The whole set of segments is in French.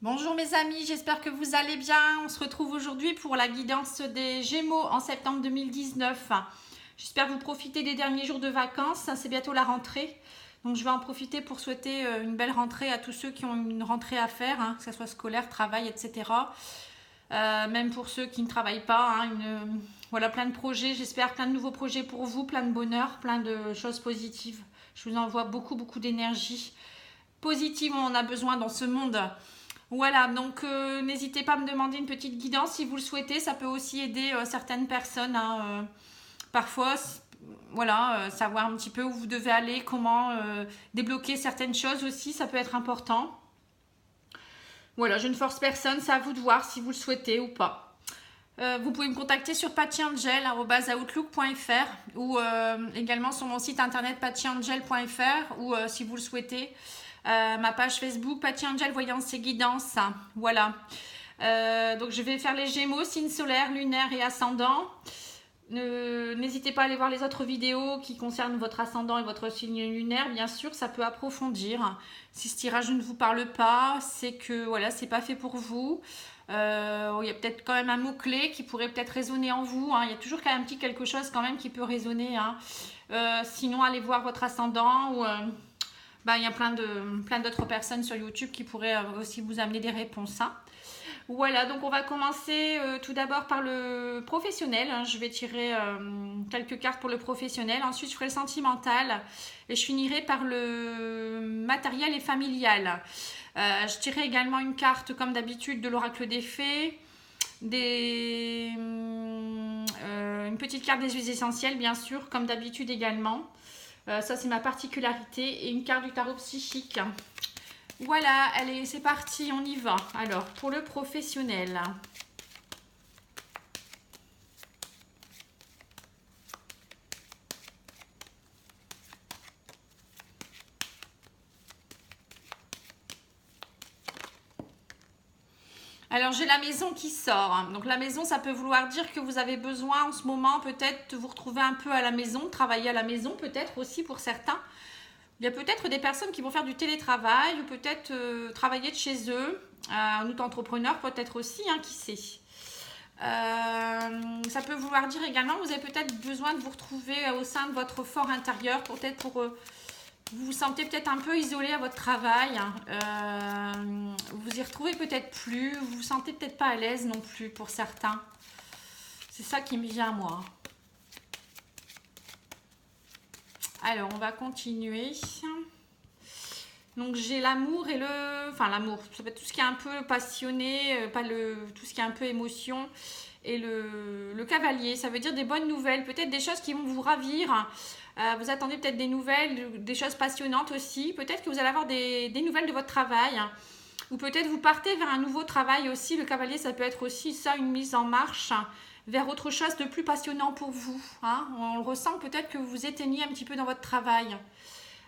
Bonjour mes amis, j'espère que vous allez bien. On se retrouve aujourd'hui pour la guidance des Gémeaux en septembre 2019. J'espère que vous profitez des derniers jours de vacances, c'est bientôt la rentrée. Donc je vais en profiter pour souhaiter une belle rentrée à tous ceux qui ont une rentrée à faire, que ce soit scolaire, travail, etc. Même pour ceux qui ne travaillent pas, voilà, plein de projets, j'espère plein de nouveaux projets pour vous, plein de bonheur, plein de choses positives. Je vous envoie beaucoup, beaucoup d'énergie positive, on en a besoin dans ce monde. Voilà, donc n'hésitez pas à me demander une petite guidance si vous le souhaitez. Ça peut aussi aider certaines personnes. Parfois, voilà, savoir un petit peu où vous devez aller, comment débloquer certaines choses aussi, ça peut être important. Voilà, je ne force personne, c'est à vous de voir si vous le souhaitez ou pas. Vous pouvez me contacter sur patchyangel@outlook.fr ou également sur mon site internet patchyangel.fr ou si vous le souhaitez, ma page Facebook Patchy Angel Voyance et Guidance. Voilà. Donc je vais faire les Gémeaux, signe solaire, lunaire et ascendant. N'hésitez pas à aller voir les autres vidéos qui concernent votre ascendant et votre signe lunaire. Bien sûr, ça peut approfondir. Si ce tirage ne vous parle pas, c'est que voilà, c'est pas fait pour vous. Il y a peut-être quand même un mot-clé qui pourrait peut-être résonner en vous. Il y a toujours quand même un petit quelque chose quand même qui peut résonner. Sinon, allez voir votre ascendant ou il y a plein d'autres personnes sur YouTube qui pourraient aussi vous amener des réponses. Voilà, donc on va commencer tout d'abord par le professionnel. Je vais tirer quelques cartes pour le professionnel. Ensuite, je ferai le sentimental. Et je finirai par le matériel et familial. Je tirerai également une carte, comme d'habitude, de l'oracle des fées. Une petite carte des huiles essentielles, bien sûr, comme d'habitude également. Ça, c'est ma particularité. Et une carte du tarot psychique. Voilà, allez, c'est parti, on y va. Alors, pour le professionnel. Alors, j'ai la maison qui sort. Donc, la maison, ça peut vouloir dire que vous avez besoin en ce moment peut-être de vous retrouver un peu à la maison, travailler à la maison peut-être aussi pour certains. Il y a peut-être des personnes qui vont faire du télétravail ou peut-être travailler de chez eux. Un auto-entrepreneur peut-être aussi, qui sait. Ça peut vouloir dire également que vous avez peut-être besoin de vous retrouver au sein de votre fort intérieur, peut-être pour vous vous sentez peut-être un peu isolé à votre travail, vous y retrouvez peut-être plus, vous vous sentez peut-être pas à l'aise non plus pour certains. C'est ça qui me vient à moi. Alors, on va continuer. Donc j'ai l'amour et l'amour, ça peut être tout ce qui est un peu passionné, tout ce qui est un peu émotion. Et le cavalier, ça veut dire des bonnes nouvelles, peut-être des choses qui vont vous ravir. Vous attendez peut-être des nouvelles, des choses passionnantes aussi. Peut-être que vous allez avoir des nouvelles de votre travail. Ou peut-être vous partez vers un nouveau travail aussi. Le cavalier, ça peut être aussi ça, une mise en marche vers autre chose de plus passionnant pour vous. On le ressent peut-être que vous vous éteignez un petit peu dans votre travail.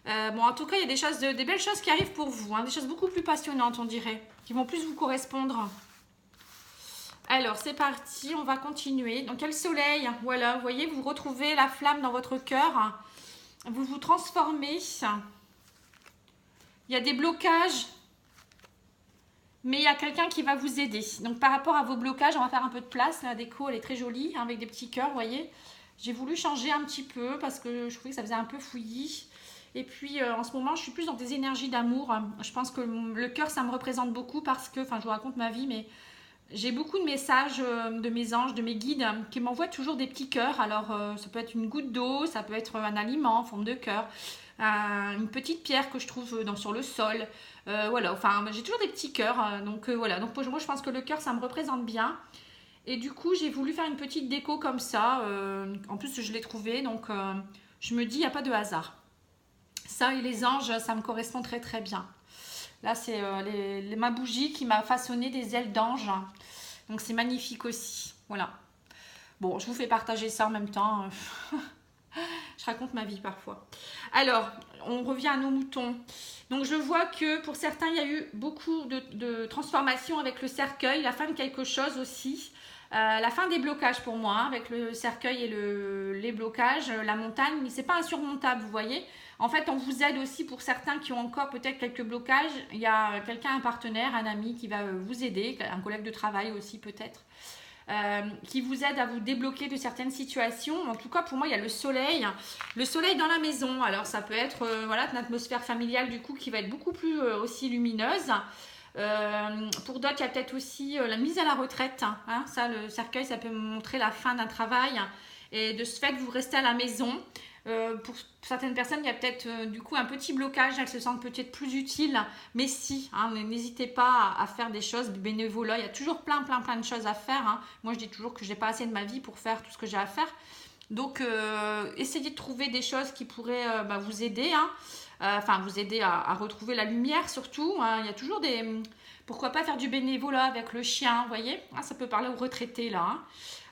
En tout cas, il y a des belles choses qui arrivent pour vous. Des choses beaucoup plus passionnantes, on dirait, qui vont plus vous correspondre. Alors, c'est parti, on va continuer. Donc, il y a le soleil. Voilà, vous voyez, vous retrouvez la flamme dans votre cœur. Vous vous transformez. Il y a des blocages, mais il y a quelqu'un qui va vous aider. Donc, par rapport à vos blocages, on va faire un peu de place. La déco, elle est très jolie, avec des petits cœurs, vous voyez. J'ai voulu changer un petit peu parce que je trouvais que ça faisait un peu fouillis. Et puis, en ce moment, je suis plus dans des énergies d'amour. Je pense que le cœur, ça me représente beaucoup parce que, je vous raconte ma vie, mais j'ai beaucoup de messages de mes anges, de mes guides qui m'envoient toujours des petits cœurs. Alors, ça peut être une goutte d'eau, ça peut être un aliment en forme de cœur, une petite pierre que je trouve sur le sol. Voilà, j'ai toujours des petits cœurs. Voilà, donc pour moi, je pense que le cœur, ça me représente bien. Et du coup, j'ai voulu faire une petite déco comme ça. En plus, je l'ai trouvé, donc je me dis, il n'y a pas de hasard. Ça et les anges, ça me correspond très très bien. Là, c'est ma bougie qui m'a façonné des ailes d'ange. Donc, c'est magnifique aussi. Voilà. Bon, je vous fais partager ça en même temps. Je raconte ma vie parfois. Alors, on revient à nos moutons. Donc, je vois que pour certains, il y a eu beaucoup de transformations avec le cercueil, la fin de quelque chose aussi. La fin des blocages pour moi, hein, avec le cercueil et les blocages, la montagne, mais c'est pas insurmontable, vous voyez. En fait, on vous aide aussi pour certains qui ont encore peut-être quelques blocages. Il y a quelqu'un, un partenaire, un ami qui va vous aider, un collègue de travail aussi peut-être. Qui vous aide à vous débloquer de certaines situations. En tout cas, pour moi, il y a le soleil dans la maison. Alors, ça peut être voilà, une atmosphère familiale du coup qui va être beaucoup plus aussi lumineuse. Pour d'autres, il y a peut-être aussi la mise à la retraite. Hein. Ça, le cercueil, ça peut montrer la fin d'un travail. Et de ce fait, vous restez à la maison. Pour certaines personnes, il y a peut-être du coup un petit blocage, elles se sentent peut-être plus utiles, mais si, hein, n'hésitez pas à faire des choses, du bénévolat, il y a toujours plein de choses à faire. Hein. Moi, je dis toujours que je n'ai pas assez de ma vie pour faire tout ce que j'ai à faire. Donc, essayez de trouver des choses qui pourraient vous aider, hein. Enfin, vous aider à retrouver la lumière surtout. Hein. Il y a toujours des... Pourquoi pas faire du bénévolat avec le chien, vous voyez, hein, ça peut parler aux retraités là.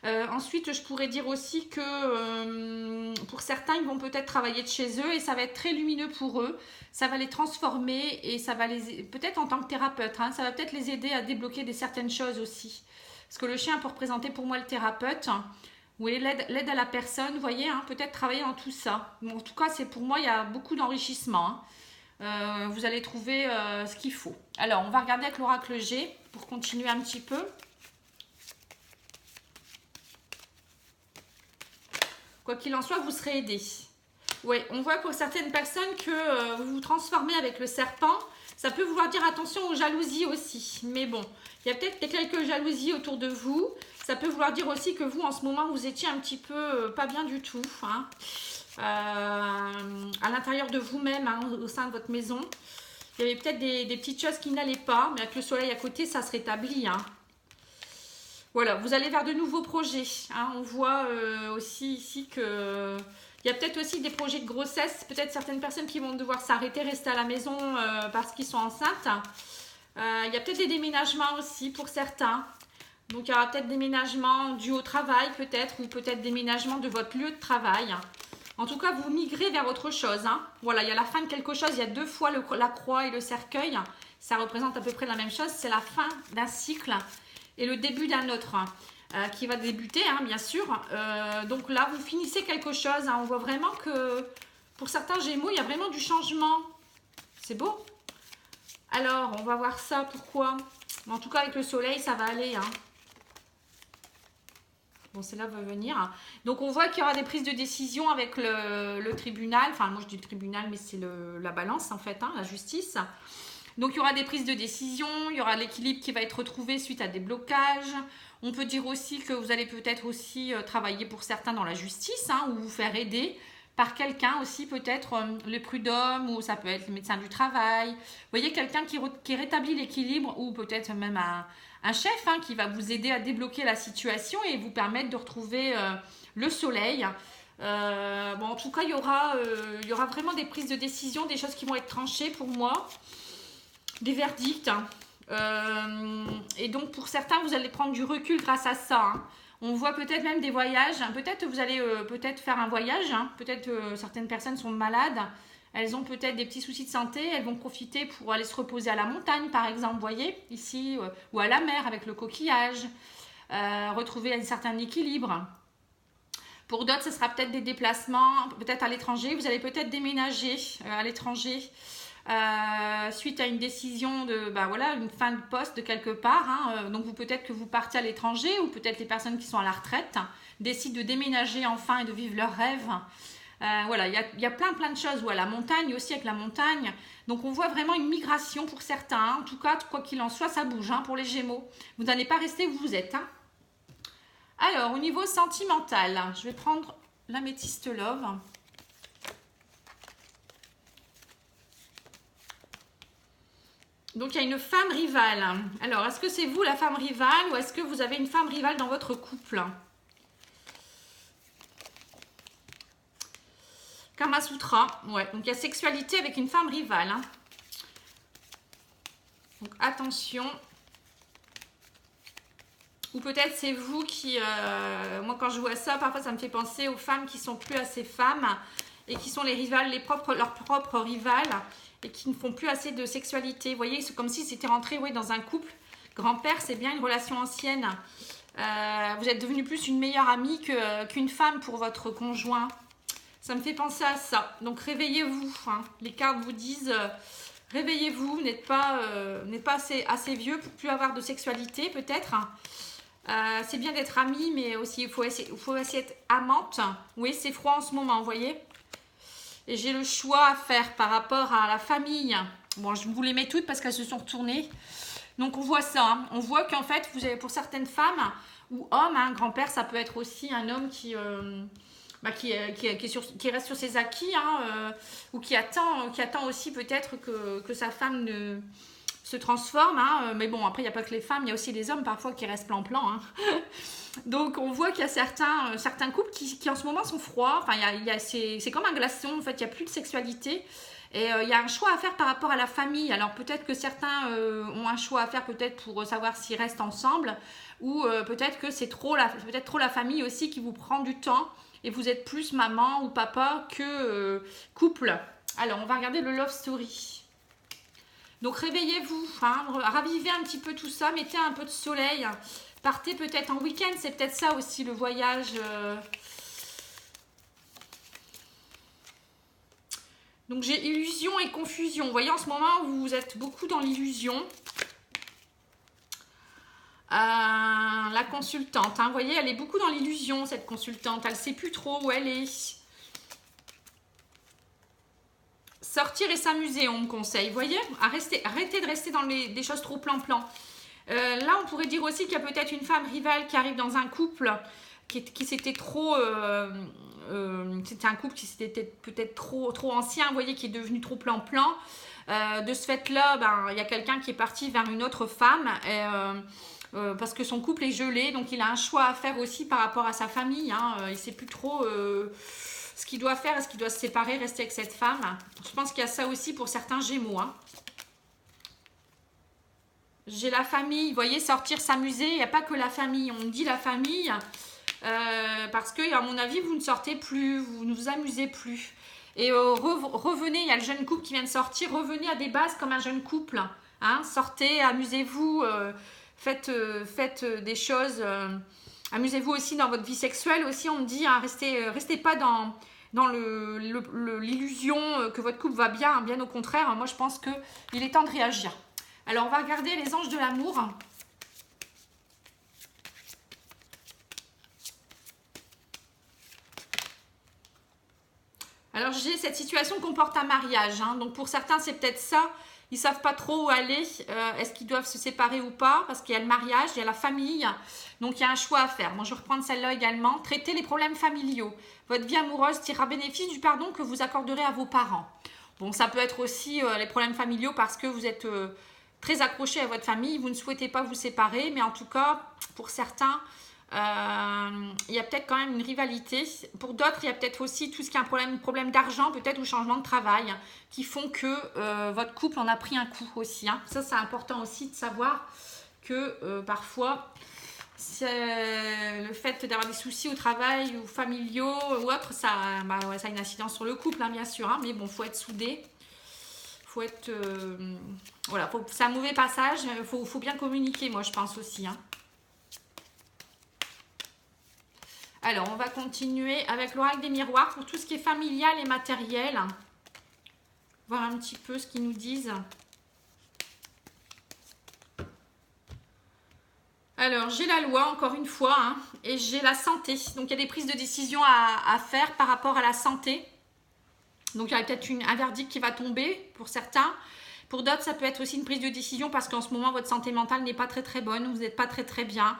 Hein. Ensuite, je pourrais dire aussi que pour certains, ils vont peut-être travailler de chez eux et ça va être très lumineux pour eux. Ça va les transformer et ça va les... Peut-être en tant que thérapeute, hein, ça va peut-être les aider à débloquer certaines choses aussi. Parce que le chien peut représenter pour moi le thérapeute. Oui, l'aide à la personne, vous voyez, hein, peut-être travailler dans tout ça. Bon, en tout cas, c'est pour moi, il y a beaucoup d'enrichissement. Hein. Vous allez trouver ce qu'il faut. Alors, on va regarder avec l'oracle G pour continuer un petit peu. Quoi qu'il en soit, vous serez aidé. Oui, on voit pour certaines personnes que vous vous transformez avec le serpent. Ça peut vouloir dire attention aux jalousies aussi. Mais bon, il y a peut-être quelques jalousies autour de vous. Ça peut vouloir dire aussi que vous, en ce moment, vous étiez un petit peu pas bien du tout. Hein. À l'intérieur de vous-même, hein, au sein de votre maison. Il y avait peut-être des petites choses qui n'allaient pas. Mais avec le soleil à côté, ça se rétablit. Hein. Voilà, vous allez vers de nouveaux projets. Hein. On voit aussi ici que... Il y a peut-être aussi des projets de grossesse. Peut-être certaines personnes qui vont devoir s'arrêter, rester à la maison parce qu'ils sont enceintes. Il y a peut-être des déménagements aussi pour certains. Donc, il y aura peut-être déménagement dû au travail, peut-être, ou peut-être déménagement de votre lieu de travail. En tout cas, vous migrez vers autre chose. Hein. Voilà, il y a la fin de quelque chose. Il y a deux fois la croix et le cercueil. Ça représente à peu près la même chose. C'est la fin d'un cycle et le début d'un autre qui va débuter, hein, bien sûr. Donc là, vous finissez quelque chose. Hein. On voit vraiment que pour certains Gémeaux, il y a vraiment du changement. C'est beau. Alors, on va voir ça. Pourquoi? En tout cas, avec le soleil, ça va aller. Hein. Bon, celle-là va venir. Donc, on voit qu'il y aura des prises de décision avec le tribunal. Enfin, moi, je dis le tribunal, mais c'est la balance, en fait, hein, la justice. Donc, il y aura des prises de décision. Il y aura l'équilibre qui va être retrouvé suite à des blocages. On peut dire aussi que vous allez peut-être aussi travailler pour certains dans la justice, hein, ou vous faire aider par quelqu'un aussi, peut-être le prud'homme, ou ça peut être le médecin du travail. Vous voyez, quelqu'un qui rétablit l'équilibre, ou peut-être même un chef hein, qui va vous aider à débloquer la situation et vous permettre de retrouver le soleil. Bon, en tout cas, il y aura vraiment des prises de décision, des choses qui vont être tranchées pour moi, des verdicts. Et donc, pour certains, vous allez prendre du recul grâce à ça. Hein. On voit peut-être même des voyages. Peut-être vous allez peut-être faire un voyage. Hein. Peut-être certaines personnes sont malades. Elles ont peut-être des petits soucis de santé. Elles vont profiter pour aller se reposer à la montagne, par exemple, vous voyez, ici, ou à la mer avec le coquillage. Retrouver un certain équilibre. Pour d'autres, ce sera peut-être des déplacements, peut-être à l'étranger. Vous allez peut-être déménager à l'étranger. Suite à une décision de voilà, une fin de poste de quelque part. Hein. Donc peut-être que vous partez à l'étranger ou peut-être les personnes qui sont à la retraite décident de déménager enfin et de vivre leurs rêves. Voilà, il y a plein de choses. Ou à la montagne aussi, avec la montagne. Donc on voit vraiment une migration pour certains. Hein. En tout cas, quoi qu'il en soit, ça bouge hein, pour les Gémeaux. Vous n'allez pas rester où vous êtes. Hein. Alors, au niveau sentimental, je vais prendre l'améthyste love. Donc, il y a une femme rivale. Alors, est-ce que c'est vous la femme rivale ou est-ce que vous avez une femme rivale dans votre couple? Kamasutra. Ouais, donc il y a sexualité avec une femme rivale. Hein. Donc, attention. Ou peut-être c'est vous qui... moi, quand je vois ça, parfois, ça me fait penser aux femmes qui sont plus assez femmes. et qui sont les rivales, leurs propres rivales et qui ne font plus assez de sexualité. Vous voyez, c'est comme si c'était rentré dans un couple. Grand-père, c'est bien une relation ancienne. Vous êtes devenu plus une meilleure amie qu'une femme pour votre conjoint. Ça me fait penser à ça. Donc réveillez-vous. Hein. Les cartes vous disent réveillez-vous. Vous n'êtes pas assez vieux pour plus avoir de sexualité peut-être. C'est bien d'être amie, mais aussi il faut essayer d'être amante. Oui, c'est froid en ce moment, vous voyez. Et j'ai le choix à faire par rapport à la famille. Bon, je vous les mets toutes parce qu'elles se sont retournées. Donc on voit ça. Hein. On voit qu'en fait, vous avez pour certaines femmes ou hommes, hein, grand-père, ça peut être aussi un homme qui reste sur ses acquis, hein, ou qui attend aussi peut-être que sa femme se transforme. Hein. Mais bon, après, il n'y a pas que les femmes, il y a aussi les hommes parfois qui restent plan-plan. Hein. Donc on voit qu'il y a certains couples qui en ce moment sont froids. Enfin, c'est comme un glaçon, en fait, il n'y a plus de sexualité. Et il y a un choix à faire par rapport à la famille. Alors peut-être que certains ont un choix à faire peut-être pour savoir s'ils restent ensemble. Ou peut-être que c'est trop la famille aussi qui vous prend du temps. Et vous êtes plus maman ou papa que couple. Alors on va regarder le love story. Donc réveillez-vous, hein, ravivez un petit peu tout ça, mettez un peu de soleil. Partez peut-être en week-end, c'est peut-être ça aussi le voyage. Donc j'ai illusion et confusion. Vous voyez, en ce moment, vous êtes beaucoup dans l'illusion. La consultante, hein, vous voyez, elle est beaucoup dans l'illusion, cette consultante. Elle ne sait plus trop où elle est. Sortir et s'amuser, on me conseille. Vous voyez, arrêtez de rester dans des choses trop plan-plan. Là, on pourrait dire aussi qu'il y a peut-être une femme rivale qui arrive dans un couple qui s'était trop... c'était un couple qui s'était peut-être trop ancien, vous voyez, qui est devenu trop plan-plan. De ce fait-là, il y a quelqu'un qui est parti vers une autre femme parce que son couple est gelé. Donc, il a un choix à faire aussi par rapport à sa famille. Hein. Il ne sait plus trop... ce qu'il doit faire, est-ce qu'il doit se séparer, rester avec cette femme? Je pense qu'il y a ça aussi pour certains Gémeaux. Hein. J'ai la famille, vous voyez, sortir, s'amuser, il n'y a pas que la famille. On me dit la famille parce que, à mon avis, vous ne sortez plus, vous ne vous amusez plus. Et revenez, il y a le jeune couple qui vient de sortir, revenez à des bases comme un jeune couple. Hein. Sortez, amusez-vous, faites des choses... amusez-vous aussi dans votre vie sexuelle aussi, on me dit, hein, restez pas dans l'illusion que votre couple va bien, bien au contraire. Moi, je pense qu'il est temps de réagir. Alors, on va regarder les anges de l'amour. Alors, j'ai cette situation comporte un mariage. Hein, donc, pour certains, c'est peut-être ça. Ils ne savent pas trop où aller. Est-ce qu'ils doivent se séparer ou pas? Parce qu'il y a le mariage, il y a la famille. Donc, il y a un choix à faire. Moi, je vais reprendre celle-là également. Traitez les problèmes familiaux. Votre vie amoureuse tirera bénéfice du pardon que vous accorderez à vos parents. Bon, ça peut être aussi les problèmes familiaux parce que vous êtes très accroché à votre famille. Vous ne souhaitez pas vous séparer. Mais en tout cas, pour certains... il y a peut-être quand même une rivalité. Pour d'autres, il y a peut-être aussi tout ce qui est un problème d'argent, peut-être, ou changement de travail, qui font que votre couple en a pris un coup aussi. Hein. Ça, c'est important aussi de savoir que parfois, le fait d'avoir des soucis au travail ou familiaux ou autre, ça a une incidence sur le couple, hein, bien sûr. Hein, mais bon, il faut être soudé. Faut être... voilà, c'est un mauvais passage. Il faut bien communiquer, moi, je pense aussi. Hein. Alors, on va continuer avec l'oracle des miroirs pour tout ce qui est familial et matériel. Voir un petit peu ce qu'ils nous disent. Alors, j'ai la loi, encore une fois, hein, et j'ai la santé. Donc, il y a des prises de décision à faire par rapport à la santé. Donc, il y a peut-être un verdict qui va tomber pour certains. Pour d'autres, ça peut être aussi une prise de décision parce qu'en ce moment, votre santé mentale n'est pas très très bonne. Vous n'êtes pas très très bien.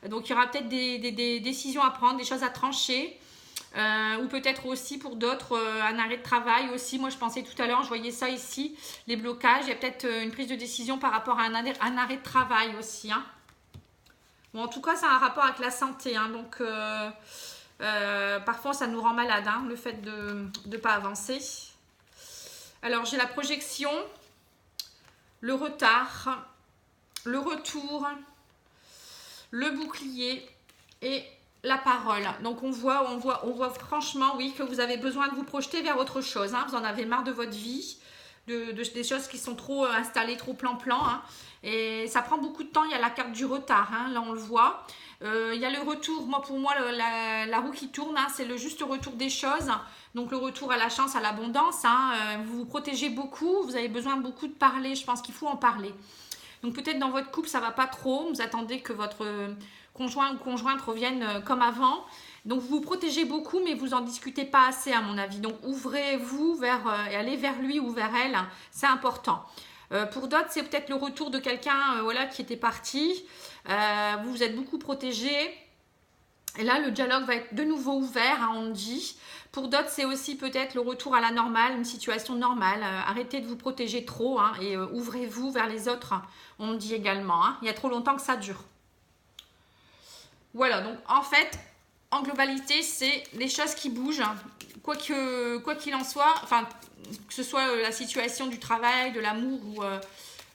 Donc, il y aura peut-être des décisions à prendre, des choses à trancher. Ou peut-être aussi pour d'autres, un arrêt de travail aussi. Moi, je pensais tout à l'heure, je voyais ça ici, les blocages. Il y a peut-être une prise de décision par rapport à un arrêt de travail aussi. Hein. Bon, en tout cas, ça a un rapport avec la santé. Hein, donc, parfois, ça nous rend malade, hein, le fait de ne pas avancer. Alors, j'ai la projection, le retard, le retour, le bouclier et la parole. Donc on voit franchement, oui, que vous avez besoin de vous projeter vers autre chose. Hein. Vous en avez marre de votre vie, des choses qui sont trop installées, trop plan-plan. Hein. Et ça prend beaucoup de temps. Il y a la carte du retard, hein, là on le voit. Il y a le retour, pour moi, la roue qui tourne, hein, c'est le juste retour des choses. Donc le retour à la chance, à l'abondance. Hein. Vous vous protégez beaucoup, vous avez besoin beaucoup de parler. Je pense qu'il faut en parler. Donc peut-être dans votre couple, ça va pas trop. Vous attendez que votre conjoint ou conjointe revienne comme avant. Donc vous vous protégez beaucoup, mais vous en discutez pas assez à mon avis. Donc ouvrez-vous et allez vers lui ou vers elle. C'est important. Pour d'autres, c'est peut-être le retour de quelqu'un qui était parti. Vous vous êtes beaucoup protégé. Et là, le dialogue va être de nouveau ouvert, hein, on me dit. Pour d'autres, c'est aussi peut-être le retour à la normale, une situation normale. Arrêtez de vous protéger trop, hein, et ouvrez-vous vers les autres, on me dit également. Hein. Il y a trop longtemps que ça dure. Voilà, donc en fait, en globalité, c'est les choses qui bougent. Hein. Quoi qu'il en soit, enfin, que ce soit la situation du travail, de l'amour ou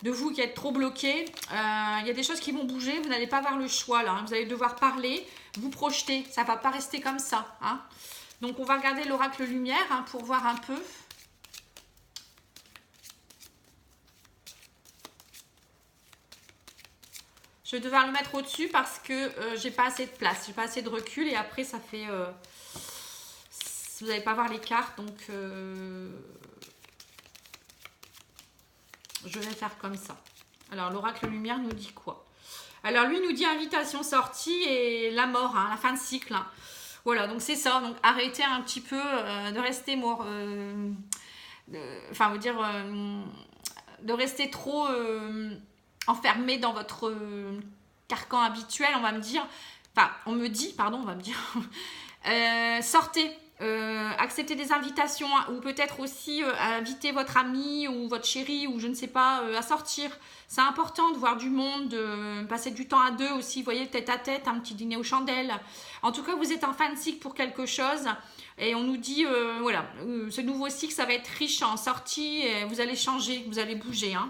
de vous qui êtes trop bloqué, il y a des choses qui vont bouger, vous n'allez pas avoir le choix là. Hein. Vous allez devoir parler, vous projeter, ça ne va pas rester comme ça. Hein. Donc on va regarder l'oracle lumière, hein, pour voir un peu. Je vais devoir le mettre au-dessus parce que j'ai pas assez de place, j'ai pas assez de recul et après ça fait... vous n'allez pas voir les cartes, donc je vais faire comme ça. Alors l'oracle lumière nous dit quoi? Alors lui nous dit invitation, sortie et la mort, hein, la fin de cycle. Hein. Voilà, donc c'est ça. Donc arrêtez un petit peu de rester mort. Enfin, vous dire de rester trop enfermé dans votre carcan habituel, on va me dire. Enfin, on me dit, pardon, on va me dire. Sortez. Accepter des invitations, hein, ou peut-être aussi inviter votre ami ou votre chéri ou je ne sais pas à sortir. C'est important de voir du monde, de passer du temps à deux aussi, vous voyez, tête à tête, un petit dîner aux chandelles. En tout cas, vous êtes en fin de cycle pour quelque chose et on nous dit, voilà, ce nouveau cycle, ça va être riche en sorties, et vous allez changer, vous allez bouger. Hein.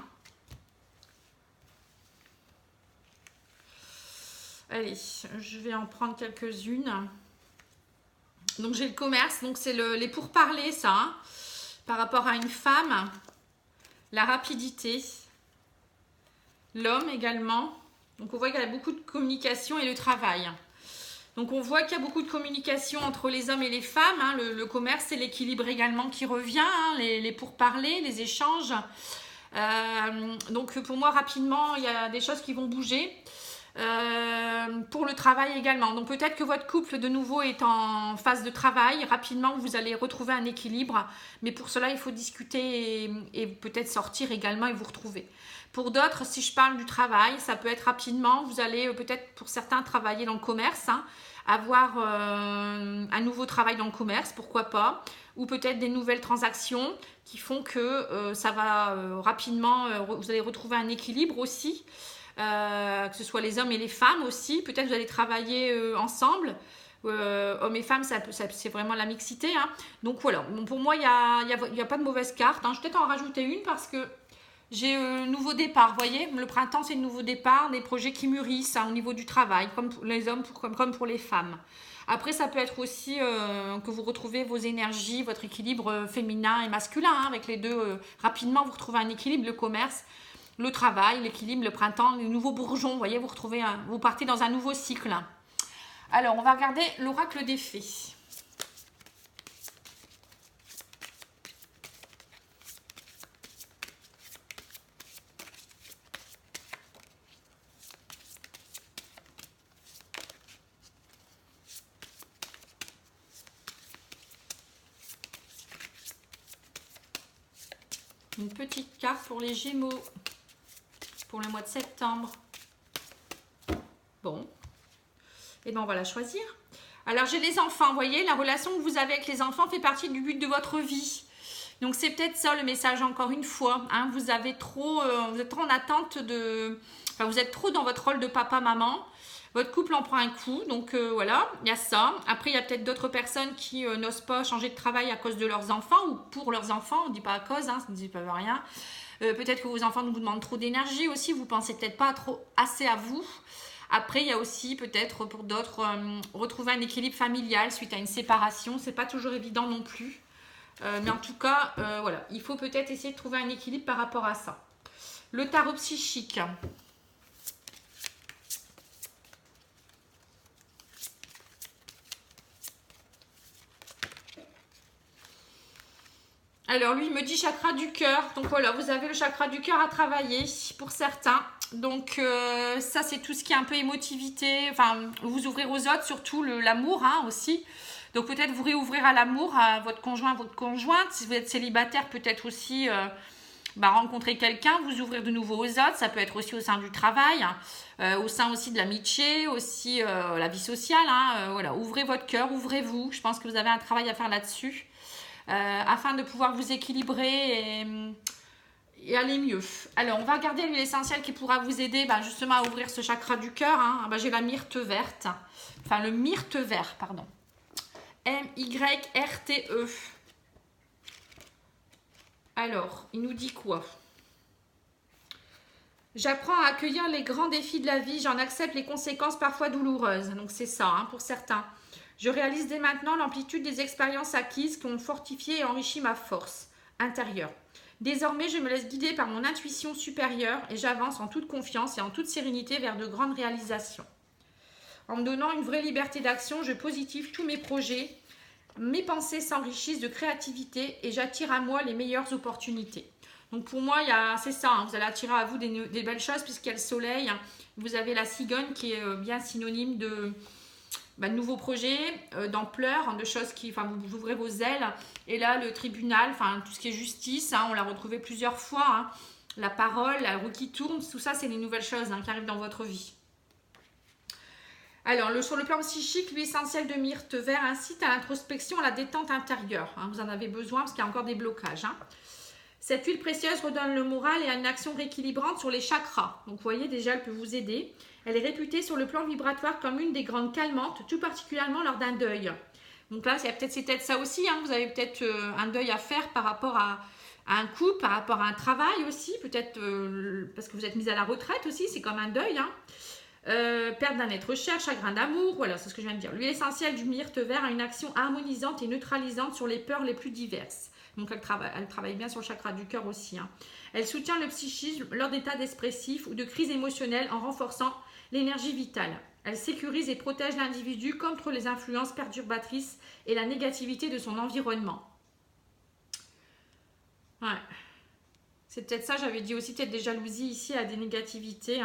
Allez, je vais en prendre quelques-unes. Donc j'ai le commerce, donc c'est les pourparlers, ça, hein, par rapport à une femme, la rapidité, l'homme également. Donc on voit qu'il y a beaucoup de communication et le travail. Donc on voit qu'il y a beaucoup de communication entre les hommes et les femmes. Hein, le commerce, c'est l'équilibre également qui revient, hein, les pourparlers, les échanges. Donc pour moi, rapidement, il y a des choses qui vont bouger. Pour le travail également. Donc peut-être que votre couple de nouveau est en phase de travail. Rapidement, vous allez retrouver un équilibre. Mais pour cela, il faut discuter et peut-être sortir également et vous retrouver. Pour d'autres, si je parle du travail, ça peut être rapidement. Vous allez peut-être pour certains travailler dans le commerce, hein, avoir un nouveau travail dans le commerce, pourquoi pas. Ou peut-être des nouvelles transactions qui font que ça va rapidement, vous allez retrouver un équilibre aussi. Que ce soit les hommes et les femmes aussi. Peut-être vous allez travailler ensemble. Hommes et femmes, c'est vraiment la mixité. Hein. Donc voilà, bon, pour moi, il n'y a pas de mauvaise carte. Hein. Je vais peut-être en rajouter une parce que j'ai nouveau départ. Vous voyez, le printemps, c'est le nouveau départ, des projets qui mûrissent, hein, au niveau du travail, comme pour les hommes, comme pour les femmes. Après, ça peut être aussi que vous retrouvez vos énergies, votre équilibre féminin et masculin. Hein, avec les deux, rapidement, vous retrouvez un équilibre, le commerce, le travail, l'équilibre, le printemps, le nouveau bourgeon, vous voyez, vous partez dans un nouveau cycle. Alors, on va regarder l'oracle des fées. Une petite carte pour les Gémeaux. Pour le mois de septembre. Bon. Et bien, on va la choisir. Alors, j'ai les enfants. Vous voyez, la relation que vous avez avec les enfants fait partie du but de votre vie. Donc, c'est peut-être ça le message encore une fois. Hein. Vous êtes trop en attente de... Enfin, vous êtes trop dans votre rôle de papa-maman. Votre couple en prend un coup. Donc, voilà, il y a ça. Après, il y a peut-être d'autres personnes qui n'osent pas changer de travail à cause de leurs enfants ou pour leurs enfants. On ne dit pas à cause, hein, ça ne dit pas rien. Peut-être que vos enfants vous demandent trop d'énergie aussi, vous pensez peut-être pas assez à vous. Après, il y a aussi peut-être pour d'autres, retrouver un équilibre familial suite à une séparation. C'est pas toujours évident non plus. Mais en tout cas, voilà, il faut peut-être essayer de trouver un équilibre par rapport à ça. Le tarot psychique. Alors lui, il me dit chakra du cœur. Donc voilà, vous avez le chakra du cœur à travailler pour certains. Donc ça, c'est tout ce qui est un peu émotivité. Enfin, vous ouvrir aux autres, surtout l'amour aussi. Donc peut-être vous réouvrir à l'amour, à votre conjoint, votre conjointe. Si vous êtes célibataire, peut-être aussi rencontrer quelqu'un, vous ouvrir de nouveau aux autres. Ça peut être aussi au sein du travail, au sein aussi de l'amitié, aussi la vie sociale. Voilà, ouvrez votre cœur, ouvrez-vous. Je pense que vous avez un travail à faire là-dessus. Afin de pouvoir vous équilibrer et aller mieux. Alors, on va regarder l'huile essentielle qui pourra vous aider justement à ouvrir ce chakra du cœur. J'ai la myrte verte. Enfin, le myrte vert, pardon. M-Y-R-T-E. Alors, il nous dit quoi? J'apprends à accueillir les grands défis de la vie. J'en accepte les conséquences parfois douloureuses. Donc, c'est ça pour certains. Je réalise dès maintenant l'amplitude des expériences acquises qui ont fortifié et enrichi ma force intérieure. Désormais, je me laisse guider par mon intuition supérieure et j'avance en toute confiance et en toute sérénité vers de grandes réalisations. En me donnant une vraie liberté d'action, je positive tous mes projets. Mes pensées s'enrichissent de créativité et j'attire à moi les meilleures opportunités. Donc pour moi, c'est ça, vous allez attirer à vous des belles choses puisqu'il y a le soleil. Vous avez la cigogne qui est bien synonyme de nouveaux projets, d'ampleur, de choses qui, vous ouvrez vos ailes. Et là, le tribunal, tout ce qui est justice, on l'a retrouvé plusieurs fois. La parole, la roue qui tourne, tout ça, c'est des nouvelles choses qui arrivent dans votre vie. Alors, sur le plan psychique, l'huile essentielle de myrte vert incite à l'introspection, à la détente intérieure. Vous en avez besoin parce qu'il y a encore des blocages. Cette huile précieuse redonne le moral et a une action rééquilibrante sur les chakras. Donc, vous voyez, déjà, elle peut vous aider. Elle est réputée sur le plan vibratoire comme une des grandes calmantes, tout particulièrement lors d'un deuil. Donc là, c'est peut-être ça aussi. Vous avez peut-être un deuil à faire par rapport à un couple, par rapport à un travail aussi. Peut-être parce que vous êtes mise à la retraite aussi, c'est comme un deuil. Perte d'un être cher, chagrin d'amour, voilà, c'est ce que je viens de dire. L'huile essentielle du myrte vert a une action harmonisante et neutralisante sur les peurs les plus diverses. Donc elle travaille bien sur le chakra du cœur aussi. Elle soutient le psychisme lors d'états dépressifs ou de crises émotionnelles en renforçant l'énergie vitale. Elle sécurise et protège l'individu contre les influences perturbatrices et la négativité de son environnement. Ouais. C'est peut-être ça, j'avais dit aussi peut-être des jalousies ici à des négativités.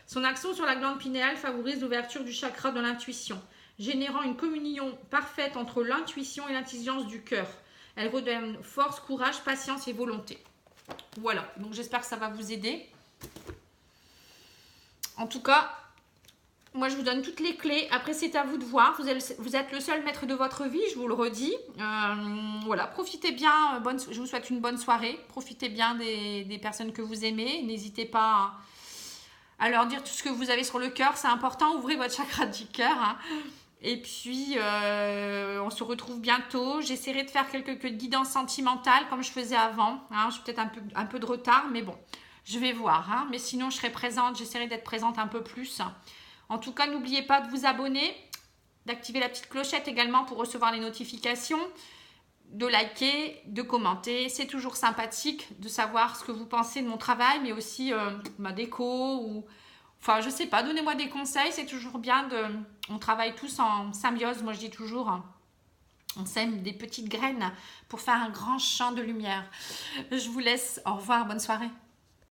Son action sur la glande pinéale favorise l'ouverture du chakra de l'intuition, générant une communion parfaite entre l'intuition et l'intelligence du cœur. Elle redonne force, courage, patience et volonté. Voilà, donc j'espère que ça va vous aider. En tout cas, moi je vous donne toutes les clés. Après, c'est à vous de voir. Vous êtes le seul maître de votre vie, je vous le redis. Voilà, profitez bien. Je vous souhaite une bonne soirée. Profitez bien des personnes que vous aimez. N'hésitez pas à leur dire tout ce que vous avez sur le cœur. C'est important, ouvrez votre chakra du cœur. Et puis, on se retrouve bientôt. J'essaierai de faire quelques guidances sentimentales comme je faisais avant. J'ai peut-être un peu de retard, mais bon, je vais voir. Mais sinon, je serai présente. J'essaierai d'être présente un peu plus. En tout cas, n'oubliez pas de vous abonner, d'activer la petite clochette également pour recevoir les notifications, de liker, de commenter. C'est toujours sympathique de savoir ce que vous pensez de mon travail, mais aussi ma déco ou... Enfin, je sais pas, donnez-moi des conseils, c'est toujours bien on travaille tous en symbiose, moi je dis toujours, on sème des petites graines pour faire un grand champ de lumière. Je vous laisse, au revoir, bonne soirée.